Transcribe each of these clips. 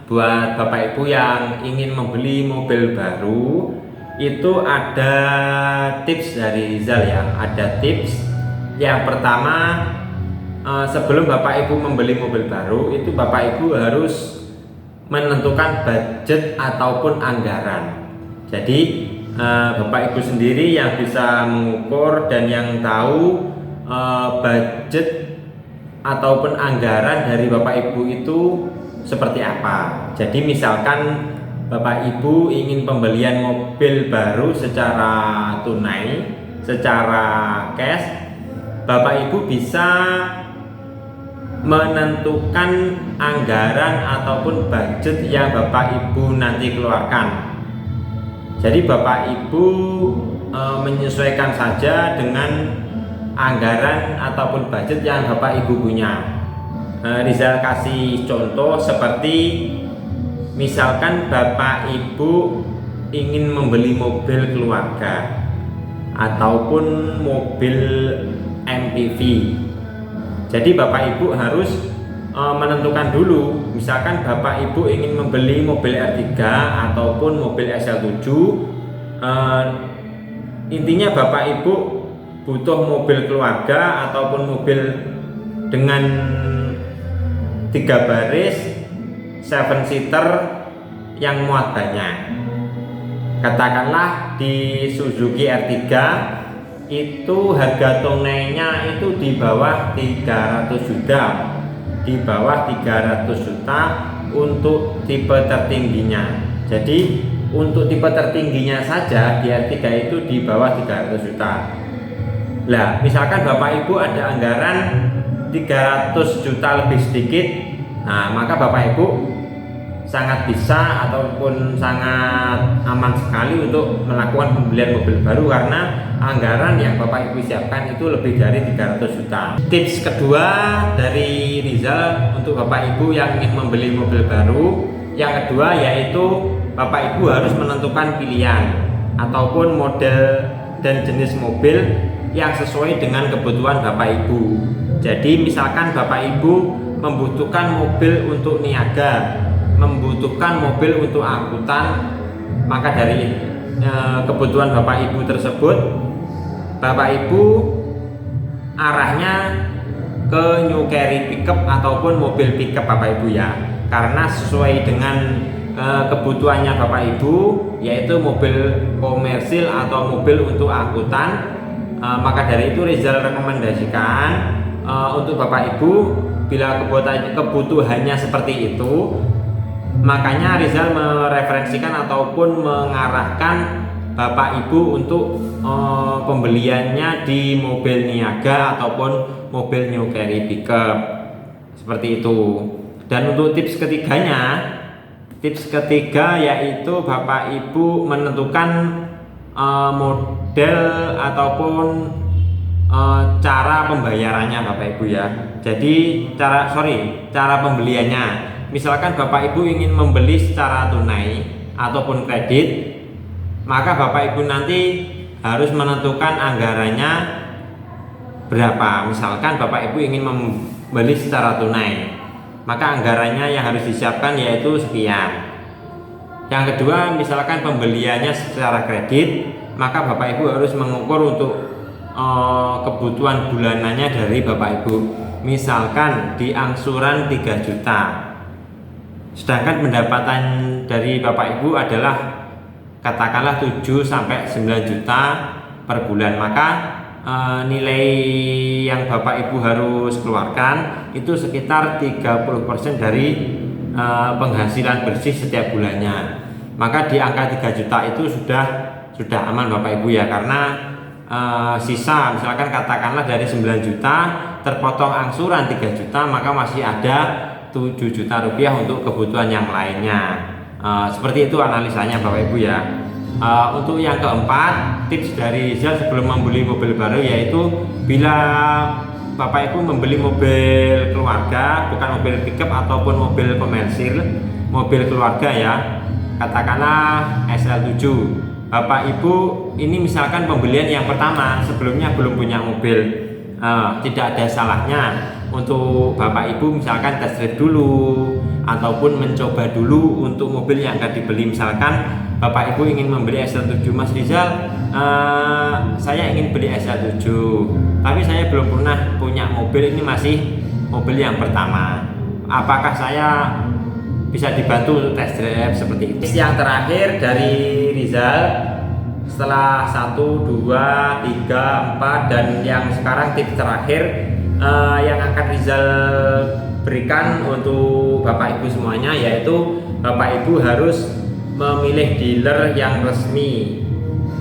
buat Bapak Ibu yang ingin membeli mobil baru, itu ada tips dari Rizal ya. Ada tips yang pertama, sebelum Bapak Ibu membeli mobil baru, itu Bapak Ibu harus menentukan budget ataupun anggaran. Jadi Bapak Ibu sendiri yang bisa mengukur dan yang tahu budget ataupun anggaran dari Bapak Ibu itu seperti apa. Jadi misalkan Bapak Ibu ingin pembelian mobil baru secara tunai, secara cash, Bapak Ibu bisa menentukan anggaran ataupun budget yang Bapak Ibu nanti keluarkan. Jadi Bapak Ibu menyesuaikan saja dengan anggaran ataupun budget yang Bapak Ibu punya. Rizal kasih contoh seperti misalkan Bapak Ibu ingin membeli mobil keluarga ataupun mobil MPV. Jadi Bapak Ibu harus menentukan dulu, misalkan Bapak Ibu ingin membeli mobil R3 ataupun mobil SL7. Intinya Bapak Ibu butuh mobil keluarga ataupun mobil dengan 3 baris 7 seater yang muat banyak. Katakanlah di Suzuki R3 itu harga tunainya itu di bawah 300 juta, di bawah 300 juta untuk tipe tertingginya. Jadi untuk tipe tertingginya saja di R3 itu di bawah 300 juta. Lah, misalkan Bapak Ibu ada anggaran 300 juta lebih sedikit, nah maka Bapak Ibu sangat bisa ataupun sangat aman sekali untuk melakukan pembelian mobil baru karena anggaran yang Bapak Ibu siapkan itu lebih dari 300 juta. Tips kedua dari Rizal untuk Bapak Ibu yang ingin membeli mobil baru, yang kedua yaitu Bapak Ibu harus menentukan pilihan ataupun model dan jenis mobil yang sesuai dengan kebutuhan Bapak Ibu. Jadi misalkan Bapak Ibu membutuhkan mobil untuk niaga, membutuhkan mobil untuk angkutan, maka dari kebutuhan Bapak Ibu tersebut, Bapak Ibu arahnya ke new carry pickup ataupun mobil pickup Bapak Ibu ya, karena sesuai dengan kebutuhannya Bapak Ibu, yaitu mobil komersil atau mobil untuk angkutan. Maka dari itu Rizal rekomendasikan untuk Bapak Ibu, bila kebutuhannya seperti itu, makanya Rizal mereferensikan ataupun mengarahkan Bapak Ibu untuk pembeliannya di mobil niaga ataupun mobil new carry pickup seperti itu. Dan untuk tips ketiga yaitu Bapak Ibu menentukan model ataupun cara pembayarannya Bapak Ibu ya. Jadi cara pembeliannya. Misalkan Bapak Ibu ingin membeli secara tunai ataupun kredit, maka Bapak Ibu nanti harus menentukan anggarannya berapa. Misalkan Bapak Ibu ingin membeli secara tunai, maka anggarannya yang harus disiapkan yaitu sekian. Yang kedua, misalkan pembeliannya secara kredit, maka Bapak Ibu harus mengukur untuk kebutuhan bulanannya dari Bapak Ibu. Misalkan di angsuran 3 juta, sedangkan pendapatan dari Bapak Ibu adalah katakanlah 7 sampai 9 juta per bulan, maka nilai yang Bapak Ibu harus keluarkan itu sekitar 30% dari penghasilan bersih setiap bulannya. Maka di angka 3 juta itu sudah aman Bapak Ibu ya, karena sisa misalkan katakanlah dari 9 juta terpotong angsuran 3 juta, maka masih ada 7 juta rupiah untuk kebutuhan yang lainnya. Seperti itu analisanya Bapak Ibu ya. Untuk yang keempat, tips dari Rizal sebelum membeli mobil baru yaitu bila Bapak Ibu membeli mobil keluarga, bukan mobil pickup ataupun mobil komersil, mobil keluarga ya, katakanlah SL7. Bapak Ibu ini misalkan pembelian yang pertama, sebelumnya belum punya mobil, tidak ada salahnya untuk Bapak Ibu misalkan test drive dulu, ataupun mencoba dulu untuk mobil yang akan dibeli. Misalkan Bapak Ibu ingin membeli S17, Mas Rizal, saya ingin beli S17, tapi saya belum pernah punya mobil, ini masih mobil yang pertama. Apakah saya bisa dibantu untuk test drive seperti itu? Yang terakhir dari Rizal, setelah 1, 2, 3, 4, dan yang sekarang tips terakhir yang akan Rizal berikan untuk Bapak Ibu semuanya, yaitu Bapak Ibu harus memilih dealer yang resmi.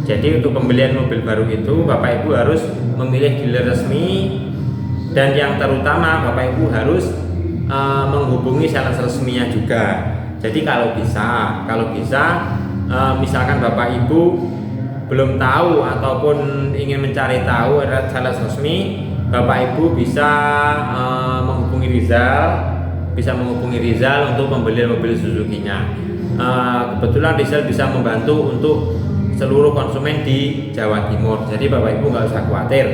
Jadi untuk pembelian mobil baru itu Bapak Ibu harus memilih dealer resmi, dan yang terutama Bapak Ibu harus menghubungi sales resminya juga. Jadi kalau bisa misalkan Bapak Ibu belum tahu ataupun ingin mencari tahu sales resmi, Bapak Ibu bisa menghubungi Rizal untuk pembelian mobil Suzuki-nya. Kebetulan Rizal bisa membantu untuk seluruh konsumen di Jawa Timur, jadi Bapak Ibu nggak usah khawatir.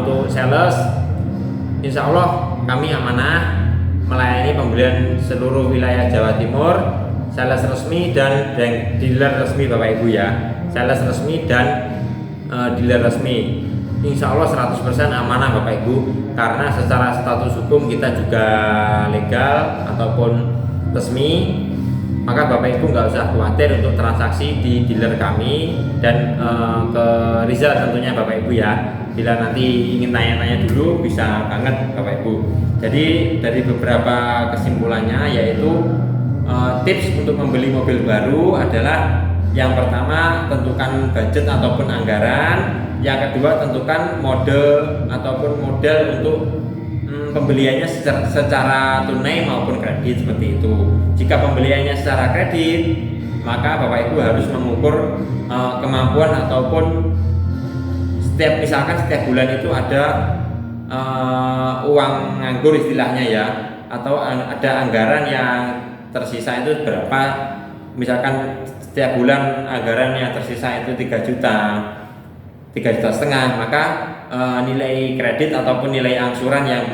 Untuk sales, insya Allah kami amanah melayani pembelian seluruh wilayah Jawa Timur, sales resmi dan dealer resmi Bapak Ibu ya, sales resmi dan dealer resmi. Insya Allah 100% amanah Bapak Ibu, karena secara status hukum kita juga legal ataupun resmi. Maka Bapak Ibu nggak usah khawatir untuk transaksi di dealer kami, dan ke Rizal tentunya Bapak Ibu ya. Bila nanti ingin tanya-tanya dulu bisa banget Bapak Ibu. Jadi dari beberapa kesimpulannya, yaitu tips untuk membeli mobil baru adalah yang pertama, tentukan budget ataupun anggaran. Yang kedua, tentukan mode ataupun model untuk pembeliannya secara tunai maupun kredit, seperti itu. Jika pembeliannya secara kredit, maka Bapak Ibu harus mengukur kemampuan ataupun misalkan setiap bulan itu ada uang nganggur istilahnya ya, atau ada anggaran yang tersisa itu berapa. Misalkan setiap bulan anggaran yang tersisa itu 3 juta, 3,5 juta, maka nilai kredit ataupun nilai angsuran yang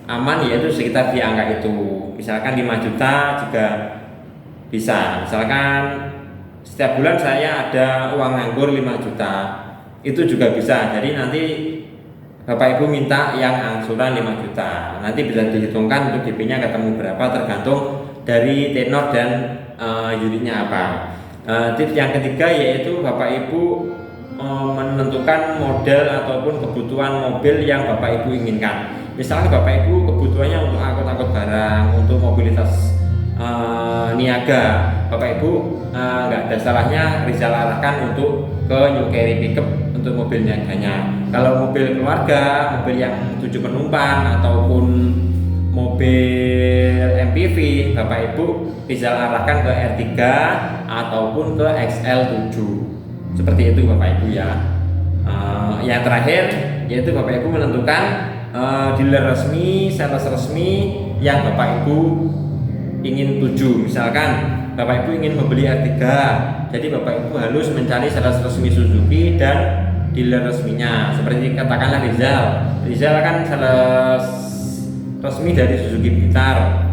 aman yaitu sekitar di angka itu. Misalkan 5 juta juga bisa. Misalkan setiap bulan saya ada uang nganggur 5 juta, itu juga bisa. Jadi nanti Bapak Ibu minta yang angsuran 5 juta, nanti bisa dihitungkan untuk DP-nya ketemu berapa, tergantung dari tenor dan unitnya apa. Tips yang ketiga yaitu Bapak Ibu menentukan model ataupun kebutuhan mobil yang Bapak Ibu inginkan. Misalnya Bapak Ibu kebutuhannya untuk angkut-angkut barang, untuk mobilitas niaga, Bapak Ibu nggak ada salahnya Rizal arahkan untuk ke New Carry Pickup untuk mobil niaganya. Kalau mobil keluarga, mobil yang 7 penumpang ataupun mobil MPV, Bapak Ibu Rizal arahkan ke R3 ataupun ke XL7, seperti itu Bapak Ibu ya. Yang terakhir yaitu Bapak Ibu menentukan dealer resmi, sales resmi yang Bapak Ibu ingin tuju. Misalkan Bapak Ibu ingin membeli R3, jadi Bapak Ibu harus mencari sales resmi Suzuki dan dealer resminya. Seperti katakanlah Rizal kan sales resmi dari Suzuki Blitar,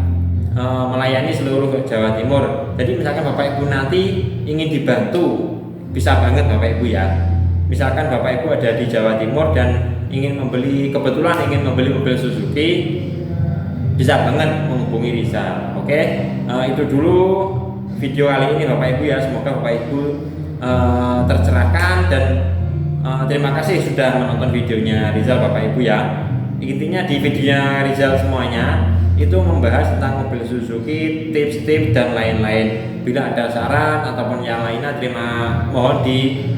melayani seluruh Jawa Timur. Jadi misalkan Bapak Ibu nanti ingin dibantu, bisa banget Bapak Ibu ya. Misalkan Bapak Ibu ada di Jawa Timur dan kebetulan ingin membeli mobil Suzuki, bisa banget menghubungi Rizal. Oke, itu dulu video kali ini Bapak Ibu ya. Semoga Bapak Ibu tercerahkan, dan terima kasih sudah menonton videonya Rizal Bapak Ibu ya. Intinya di videonya Rizal semuanya itu membahas tentang mobil Suzuki, tips-tips dan lain-lain. Bila ada saran ataupun yang lainnya, mohon di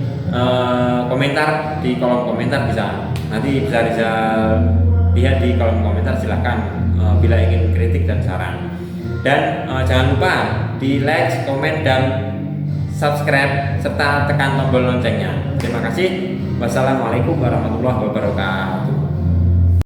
komentar, di kolom komentar nanti bisa Rizal lihat di kolom komentar, silahkan bila ingin kritik dan saran. Dan jangan lupa di like, komen, dan subscribe serta tekan tombol loncengnya. Terima kasih. Wassalamualaikum warahmatullahi wabarakatuh.